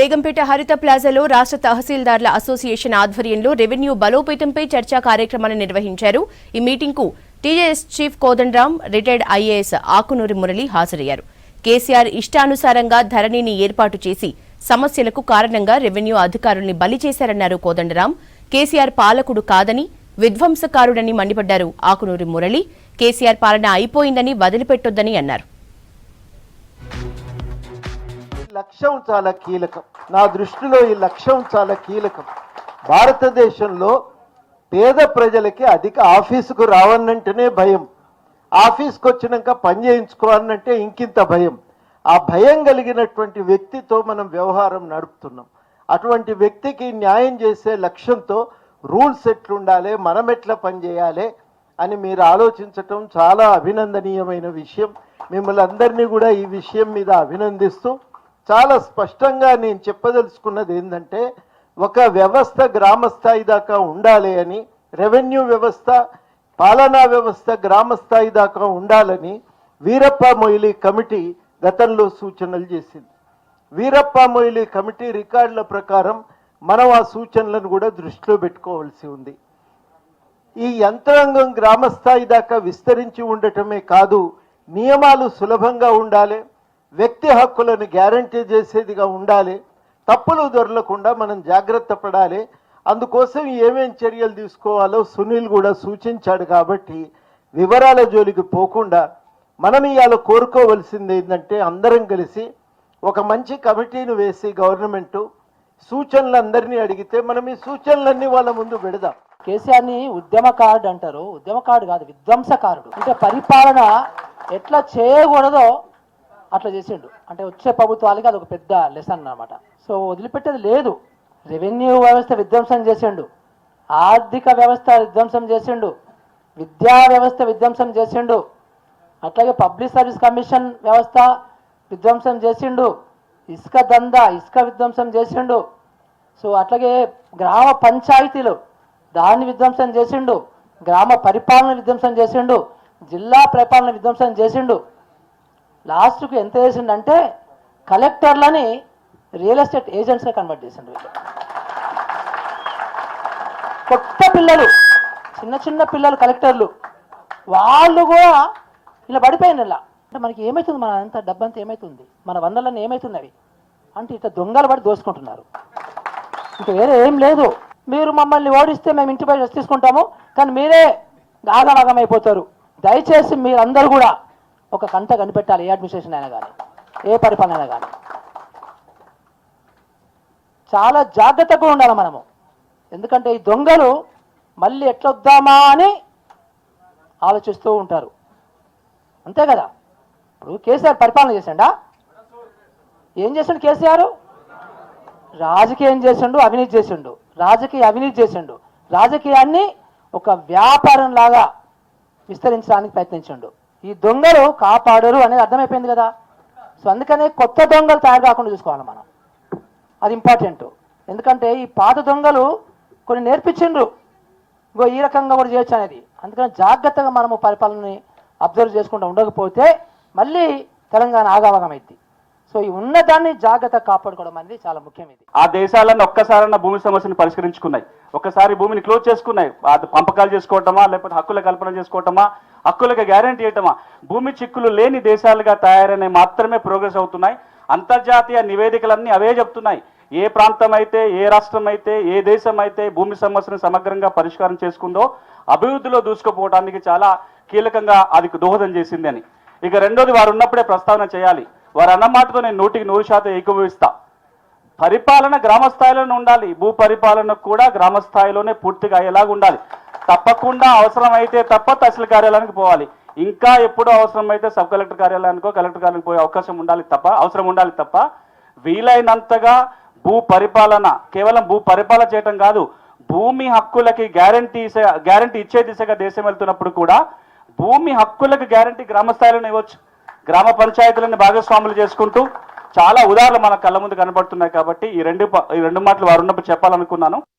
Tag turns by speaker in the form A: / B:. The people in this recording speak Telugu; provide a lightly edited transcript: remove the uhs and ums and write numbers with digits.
A: బేగంపేట హరిత ప్లాజాలో రాష్ట్ర తహసీల్దార్ల అసోసియేషన్ ఆధ్వర్యంలో రెవెన్యూ బలోపేతంపై చర్చా కార్యక్రమాన్ని నిర్వహించారు. ఈ మీటింగ్కు TJS chief Kodandaram, retired IAS Akunuri Murali హాజరయ్యారు. కేసీఆర్ ఇష్టానుసారంగా ధరణిని ఏర్పాటు చేసి సమస్యలకు కారణంగా రెవెన్యూ అధికారుల్ని బలి చేశారన్నారు కోదండరాం. కేసీఆర్ పాలకుడు కాదని, విధ్వంసకారుడని మండిపడ్డారు ఆకునూరి మురళి. కేసీఆర్ పాలన అయిపోయిందని, వదిలిపెట్టొద్దని అన్నారు.
B: లక్ష్యం చాలా కీలకం. నా దృష్టిలో ఈ లక్ష్యం చాలా కీలకం. భారతదేశంలో పేద ప్రజలకి అధిక ఆఫీసుకు రావనంటేనే భయం, ఆఫీస్కి వచ్చినాక పని చేయించుకోవాలంటే ఇంకింత భయం. ఆ భయం కలిగినటువంటి వ్యక్తితో మనం వ్యవహారం నడుపుతున్నాం. అటువంటి వ్యక్తికి న్యాయం చేసే లక్ష్యంతో రూల్స్ ఎట్లుండాలి, మనం ఎట్లా పనిచేయాలి అని మీరు ఆలోచించటం చాలా అభినందనీయమైన విషయం. మిమ్మల్ని అందరినీ కూడా ఈ విషయం మీద అభినందిస్తూ చాలా స్పష్టంగా నేను చెప్పదలుచుకున్నది ఏంటంటే, ఒక వ్యవస్థ గ్రామ స్థాయి దాకా ఉండాలి అని, రెవెన్యూ వ్యవస్థ, పాలనా వ్యవస్థ గ్రామ స్థాయి దాకా ఉండాలని వీరప్ప మొయిలీ కమిటీ గతంలో సూచనలు చేసింది. వీరప్ప మొయిలీ కమిటీ రికార్డుల ప్రకారం మనం ఆ సూచనలను కూడా దృష్టిలో పెట్టుకోవాల్సి ఉంది. ఈ యంత్రాంగం గ్రామ స్థాయి దాకా విస్తరించి ఉండటమే కాదు, నియమాలు సులభంగా ఉండాలి, వ్యక్తి హక్కులను గ్యారంటీ చేసేదిగా ఉండాలి, తప్పులు దొరలకుండా మనం జాగ్రత్త పడాలి. అందుకోసం ఏమేం చర్యలు తీసుకోవాలో సునీల్ కూడా సూచించాడు. కాబట్టి వివరాల జోలికి పోకుండా మనం ఇవాళ కోరుకోవలసింది ఏంటంటే, అందరం కలిసి ఒక మంచి కమిటీని వేసి గవర్నమెంటు సూచనలందరినీ అడిగితే మనం ఈ సూచనలన్నీ వాళ్ళ ముందు పెడదాం.
C: కేసీఆర్ని ఉద్యమకారుడు అంటారు. ఉద్యమకారుడు కాదు, విధ్వంసకారుడు. అంటే పరిపాలన ఎట్లా చేయకూడదో అట్లా చేసిండు. అంటే వచ్చే ప్రభుత్వాలకి అది ఒక పెద్ద లెసన్ అన్నమాట. సో వదిలిపెట్టేది లేదు. రెవెన్యూ వ్యవస్థ విధ్వంసం చేసిండు, ఆర్థిక వ్యవస్థ విధ్వంసం చేసిండు, విద్యా వ్యవస్థ విధ్వంసం చేసిండు, అట్లాగే పబ్లిక్ సర్వీస్ కమిషన్ వ్యవస్థ విధ్వంసం చేసిండు, ఇసుక దందా, ఇసుక విధ్వంసం చేసిండు. సో అట్లాగే గ్రామ పంచాయతీలు దాన్ని విధ్వంసం చేసిండు, గ్రామ పరిపాలన విధ్వంసం చేసిండు, జిల్లా పరిపాలన విధ్వంసం చేసిండు. లాస్ట్కు ఎంత చేసిండంటే కలెక్టర్లని రియల్ ఎస్టేట్ ఏజెంట్స్గా కన్వర్ట్ చేసిండు. కొత్త పిల్లలు, చిన్న చిన్న పిల్లలు కలెక్టర్లు, వాళ్ళు కూడా ఇలా పడిపోయింది. ఇలా అంటే మనకి ఏమవుతుంది, మన అంత డబ్బంతా ఏమవుతుంది, మన వనరులన్నీ ఏమవుతుంది అవి అంటే ఇట్లా దొంగలు పడి దోసుకుంటున్నారు. ఇంకా వేరే ఏం లేదు. మీరు మమ్మల్ని ఓడిస్తే మేము ఇంటిపై తీసుకుంటాము, కానీ మీరే ఆగమాగం అయిపోతారు. దయచేసి మీరందరూ కూడా ఒక కంట కనిపెట్టాలి. ఏ అడ్మినిస్ట్రేషన్ అయినా కానీ, ఏ పరిపాలన అయినా కానీ చాలా జాగ్రత్తగా ఉండాలి మనము. ఎందుకంటే ఈ దొంగలు మళ్ళీ ఎట్లొద్దామా అని ఆలోచిస్తూ ఉంటారు. అంతే కదా. ఇప్పుడు కేసీఆర్ పరిపాలన చేసిండా? ఏం చేసిండు కేసీఆర్? రాజకీయం చేసిండు, అవినీతి చేసిండు, అవినీతి చేసిండు. రాజకీయాన్ని ఒక వ్యాపారం లాగా విస్తరించడానికి ప్రయత్నించిండు. ఈ దొంగలు కాపాడరు అనేది అర్థమైపోయింది కదా. సో అందుకనే కొత్త దొంగలు తయారు కాకుండా చూసుకోవాలి మనం. అది ఇంపార్టెంట్. ఎందుకంటే ఈ పాత దొంగలు కొన్ని నేర్పించిండ్రు, ఇంకో ఈ రకంగా కూడా చేయొచ్చు అనేది. అందుకని జాగ్రత్తగా మనము పరిపాలనని అబ్జర్వ్ చేసుకుంటూ ఉండకపోతే మళ్ళీ తెలంగాణ ఆగావగమైంది. సో ఈ ఉన్నదాన్ని జాగ్రత్తగా కాపాడుకోవడం అనేది చాలా ముఖ్యం. ఇది
D: ఆ దేశాలన్నీ ఒక్కసారన్న భూమి సమస్యను పరిష్కరించుకున్నాయి, ఒక్కసారి భూమిని క్లోజ్ చేసుకున్నాయి. పంపకాలు చేసుకోవటమా, లేకపోతే హక్కుల కల్పన చేసుకోవటమా, హక్కులకు గ్యారంటీ ఇవ్వటమా, భూమి చిక్కులు లేని దేశాలుగా తయారనే మాత్రమే ప్రోగ్రెస్ అవుతున్నాయి. అంతర్జాతీయ నివేదికలన్నీ అవే చెప్తున్నాయి. ఏ ప్రాంతం అయితే, ఏ రాష్ట్రం అయితే, ఏ దేశం అయితే భూమి సమస్యను సమగ్రంగా పరిష్కారం చేసుకుందో అభివృద్ధిలో దూసుకుపోవడానికి చాలా కీలకంగా అది దోహదం చేసింది అని. ఇక రెండోది, వారు ఉన్నప్పుడే ప్రస్తావన చేయాలి. వారు అన్నమాటతో నేను 100% ఏకీభవిస్తా. పరిపాలన గ్రామ స్థాయిలోనే ఉండాలి, భూ పరిపాలన కూడా గ్రామ స్థాయిలోనే పూర్తిగా అయ్యేలాగా ఉండాలి. తప్పకుండా అవసరమైతే తప్ప తహసీల్ కార్యాలయానికి పోవాలి. ఇంకా ఎప్పుడో అవసరమైతే సబ్ కలెక్టర్ కార్యాలయానికో కలెక్టర్ కార్యాలయానికి పోయే అవకాశం అవసరం ఉండాలి తప్ప వీలైనంతగా భూ పరిపాలన కేవలం భూ పరిపాలన చేయటం కాదు, భూమి హక్కులకి గ్యారంటీ ఇచ్చే దిశగా దేశం వెళ్తున్నప్పుడు కూడా భూమి హక్కులకు గ్యారంటీ గ్రామ స్థాయిలోనే ఇవ్వచ్చు. గ్రామ పంచాయతీలను భాగస్వాములు చేసుకుంటూ చాలా ఉదాహరణలు మన కళ్ళ ముందు కనబడుతున్నాయి. కాబట్టి ఈ రెండు మాటలు వారు ఉన్నప్పుడు చెప్పాలనుకున్నాను.